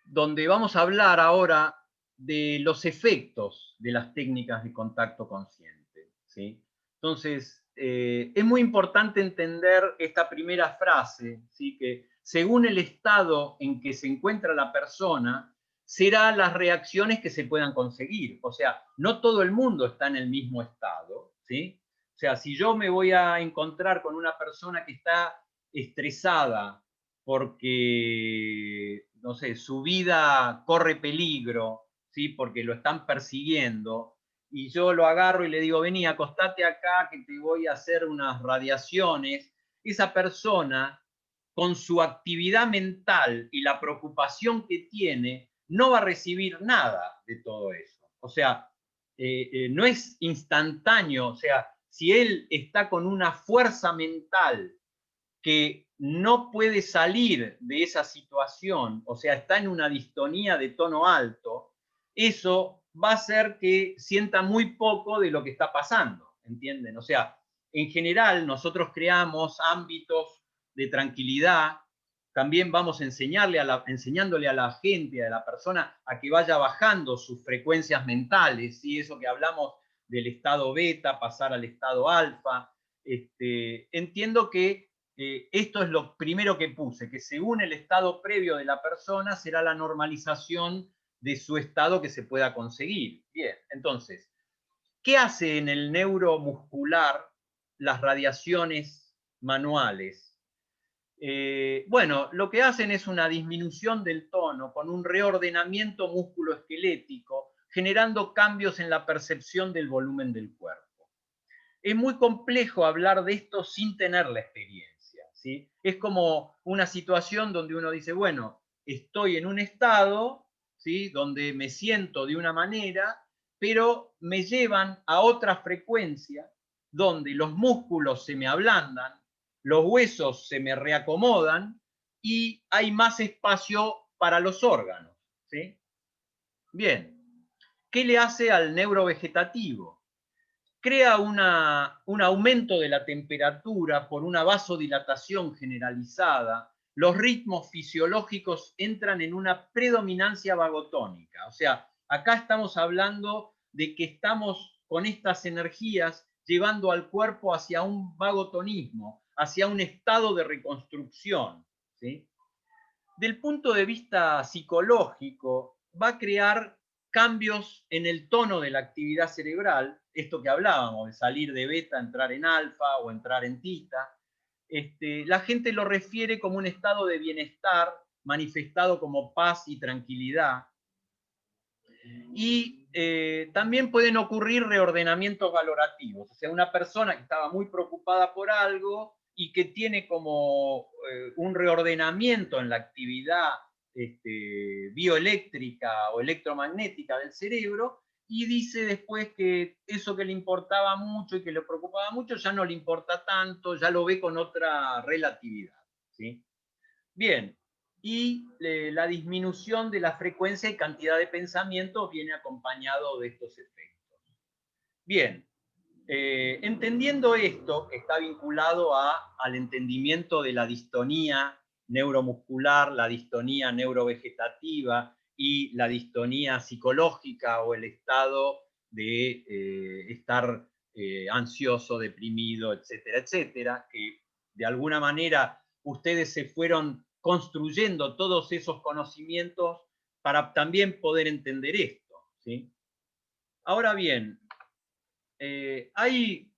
donde vamos a hablar ahora de los efectos de las técnicas de contacto consciente, ¿sí? Entonces, es muy importante entender esta primera frase, ¿sí?, que según el estado en que se encuentra la persona, serán las reacciones que se puedan conseguir. O sea, no todo el mundo está en el mismo estado, ¿sí? O sea, si yo me voy a encontrar con una persona que está estresada porque, no sé, su vida corre peligro, ¿sí?, porque lo están persiguiendo, y yo lo agarro y le digo, vení, acostate acá que te voy a hacer unas radiaciones, esa persona, con su actividad mental y la preocupación que tiene, no va a recibir nada de todo eso. O sea, no es instantáneo. O sea, si él está con una fuerza mental que no puede salir de esa situación, o sea, está en una distonía de tono alto, eso va a hacer que sienta muy poco de lo que está pasando, ¿entienden? O sea, en general nosotros creamos ámbitos de tranquilidad. También vamos a enseñándole a la gente, a la persona, a que vaya bajando sus frecuencias mentales, ¿sí? Eso que hablamos del estado beta, pasar al estado alfa. Entiendo que esto es lo primero que puse, que según el estado previo de la persona será la normalización de su estado que se pueda conseguir. Bien, entonces, ¿qué hace en el neuromuscular las radiaciones manuales? Bueno, lo que hacen es una disminución del tono con un reordenamiento músculo-esquelético, generando cambios en la percepción del volumen del cuerpo. Es muy complejo hablar de esto sin tener la experiencia, ¿sí? Es como una situación donde uno dice, bueno, estoy en un estado, ¿sí?, donde me siento de una manera, pero me llevan a otra frecuencia, donde los músculos se me ablandan, los huesos se me reacomodan y hay más espacio para los órganos, ¿sí? Bien, ¿qué le hace al neurovegetativo? Crea un aumento de la temperatura por una vasodilatación generalizada. Los ritmos fisiológicos entran en una predominancia vagotónica. O sea, acá estamos hablando de que estamos con estas energías llevando al cuerpo hacia un vagotonismo, hacia un estado de reconstrucción, ¿sí? Del punto de vista psicológico, va a crear cambios en el tono de la actividad cerebral, esto que hablábamos, de salir de beta, entrar en alfa o entrar en tita. La gente lo refiere como un estado de bienestar manifestado como paz y tranquilidad. Y también pueden ocurrir reordenamientos valorativos, o sea, una persona que estaba muy preocupada por algo y que tiene como un reordenamiento en la actividad bioeléctrica o electromagnética del cerebro, y dice después que eso que le importaba mucho y que le preocupaba mucho ya no le importa tanto, ya lo ve con otra relatividad, ¿sí? Bien, y la disminución de la frecuencia y cantidad de pensamientos viene acompañado de estos efectos. Bien, entendiendo esto, que está vinculado al entendimiento de la distonía neuromuscular, la distonía neurovegetativa y la distonía psicológica o el estado de estar ansioso, deprimido, etcétera, etcétera, que de alguna manera ustedes se fueron construyendo todos esos conocimientos para también poder entender esto, ¿sí? Ahora bien, hay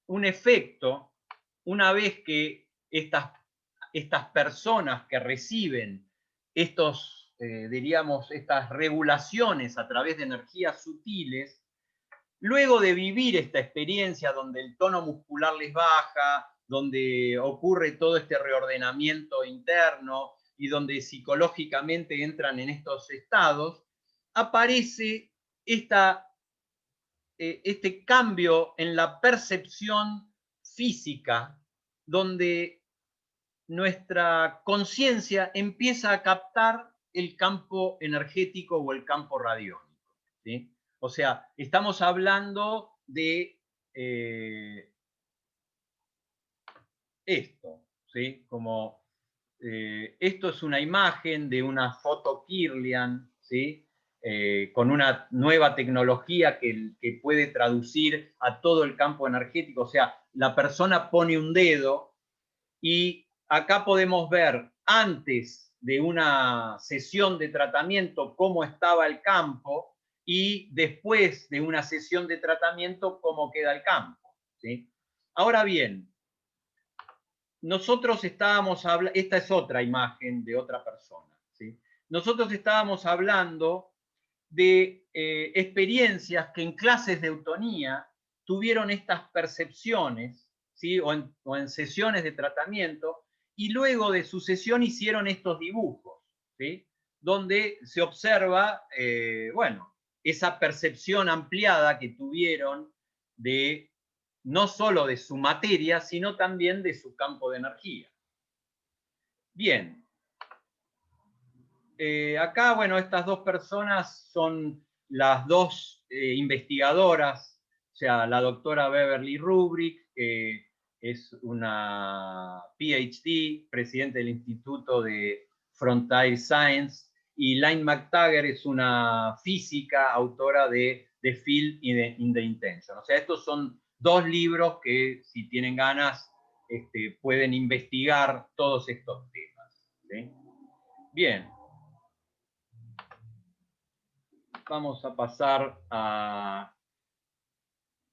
un efecto una vez que estas personas que reciben estos, diríamos, estas regulaciones a través de energías sutiles, luego de vivir esta experiencia donde el tono muscular les baja, donde ocurre todo este reordenamiento interno y donde psicológicamente entran en estos estados, aparece este cambio en la percepción física, donde nuestra conciencia empieza a captar el campo energético o el campo radiónico, ¿sí? O sea, estamos hablando de esto, ¿sí? Como esto es una imagen de una foto Kirlian, ¿sí? Con una nueva tecnología que puede traducir a todo el campo energético. O sea, la persona pone un dedo y acá podemos ver antes de una sesión de tratamiento cómo estaba el campo y después de una sesión de tratamiento cómo queda el campo, ¿sí? Ahora bien, nosotros estábamos hablando, esta es otra imagen de otra persona, ¿sí? Nosotros estábamos hablando de experiencias que en clases de eutonía tuvieron estas percepciones, ¿sí? O en sesiones de tratamiento, y luego de su sesión hicieron estos dibujos, ¿sí? Donde se observa, bueno, esa percepción ampliada que tuvieron de no solo de su materia, sino también de su campo de energía. Bien. Acá, bueno, estas dos personas son las dos investigadoras, o sea, la doctora Beverly Rubric, que es una PhD, presidente del Instituto de Frontier Science, y Lynn McTaggart es una física, autora de The Field in the Intention. O sea, estos son dos libros que, si tienen ganas, pueden investigar todos estos temas, ¿sí? Bien. Vamos a pasar a...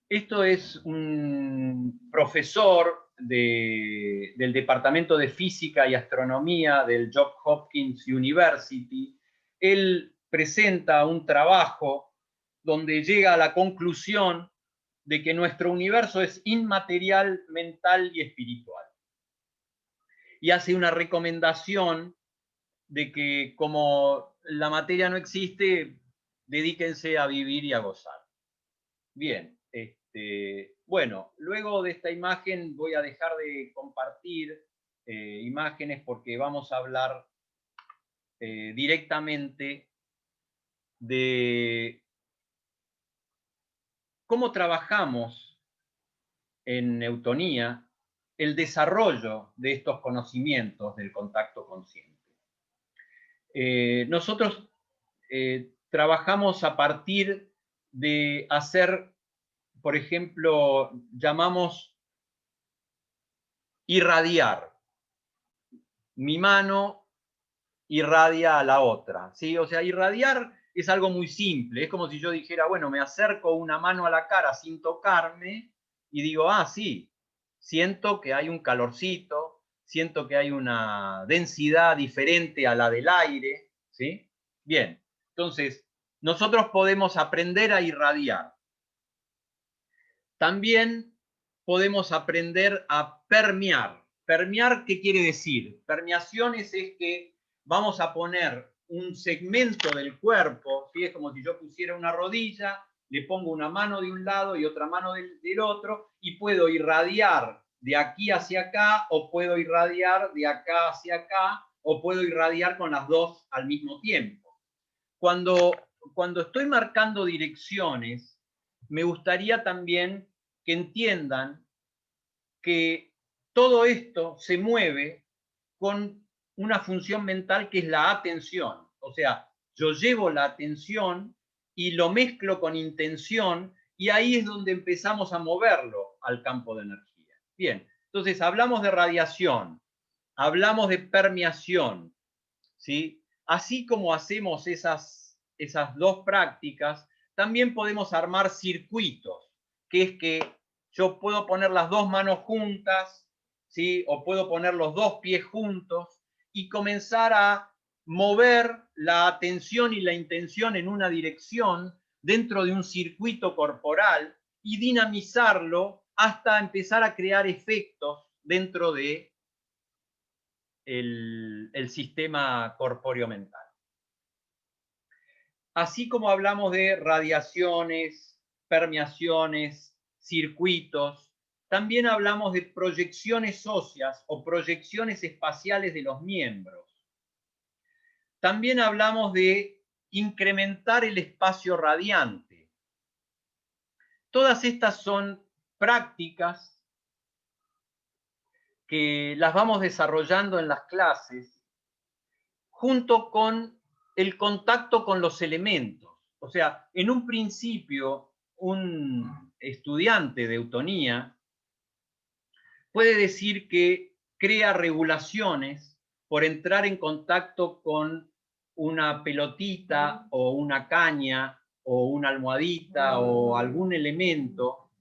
Esto es un profesor del Departamento de Física y Astronomía del Johns Hopkins University. Él presenta un trabajo donde llega a la conclusión de que nuestro universo es inmaterial, mental y espiritual. Y hace una recomendación de que como la materia no existe, dedíquense a vivir y a gozar. Bien, bueno, luego de esta imagen voy a dejar de compartir imágenes porque vamos a hablar directamente de cómo trabajamos en Neutonía el desarrollo de estos conocimientos del contacto consciente. Nosotros trabajamos a partir de hacer, por ejemplo, llamamos irradiar. Mi mano irradia a la otra, ¿sí? O sea, irradiar es algo muy simple. Es como si yo dijera, bueno, me acerco una mano a la cara sin tocarme y digo, ah, sí, siento que hay un calorcito, siento que hay una densidad diferente a la del aire, ¿sí? Bien, entonces, nosotros podemos aprender a irradiar. También podemos aprender a permear. ¿Permear qué quiere decir? Permeaciones es que vamos a poner un segmento del cuerpo, ¿sí? Es como si yo pusiera una rodilla, le pongo una mano de un lado y otra mano del otro, y puedo irradiar de aquí hacia acá, o puedo irradiar de acá hacia acá, o puedo irradiar con las dos al mismo tiempo. Cuando estoy marcando direcciones, me gustaría también que entiendan que todo esto se mueve con una función mental que es la atención. O sea, yo llevo la atención y lo mezclo con intención y ahí es donde empezamos a moverlo al campo de energía. Bien, entonces hablamos de radiación, hablamos de permeación, ¿sí? Así como hacemos esas dos prácticas, también podemos armar circuitos, que es que yo puedo poner las dos manos juntas, ¿sí? O puedo poner los dos pies juntos y comenzar a mover la atención y la intención en una dirección dentro de un circuito corporal y dinamizarlo hasta empezar a crear efectos dentro de el sistema corpóreo mental. Así como hablamos de radiaciones, permeaciones, circuitos, también hablamos de proyecciones óseas o proyecciones espaciales de los miembros. También hablamos de incrementar el espacio radiante. Todas estas son prácticas que las vamos desarrollando en las clases junto con el contacto con los elementos. O sea, en un principio, un estudiante de eutonía puede decir que crea regulaciones por entrar en contacto con una pelotita o una caña o una almohadita o algún elemento,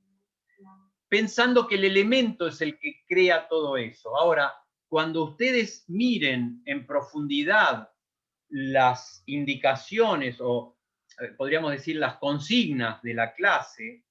pensando que el elemento es el que crea todo eso. Ahora, cuando ustedes miren en profundidad las indicaciones o podríamos decir las consignas de la clase,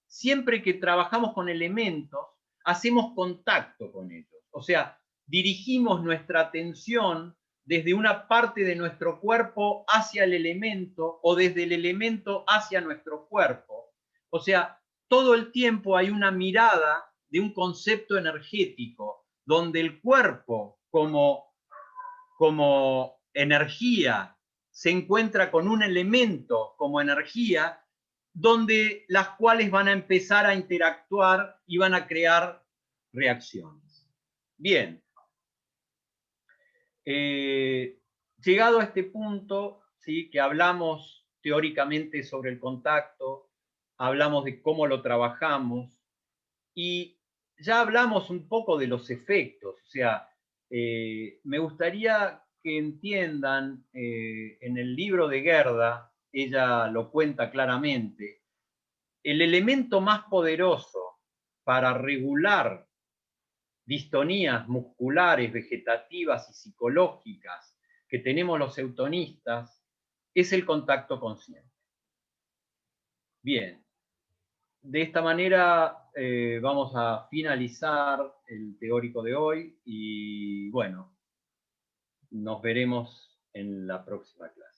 siempre que trabajamos con elementos, hacemos contacto con ellos. O sea, dirigimos nuestra atención desde una parte de nuestro cuerpo hacia el elemento o desde el elemento hacia nuestro cuerpo. O sea, todo el tiempo hay una mirada de un concepto energético, donde el cuerpo como energía se encuentra con un elemento como energía, donde las cuales van a empezar a interactuar y van a crear reacciones. Bien. Llegado a este punto, ¿sí? Que hablamos teóricamente sobre el contacto, hablamos de cómo lo trabajamos y ya hablamos un poco de los efectos. O sea, me gustaría que entiendan, en el libro de Gerda, ella lo cuenta claramente, el elemento más poderoso para regular distonías musculares, vegetativas y psicológicas que tenemos los eutonistas es el contacto consciente. Bien, de esta manera vamos a finalizar el teórico de hoy y bueno, nos veremos en la próxima clase.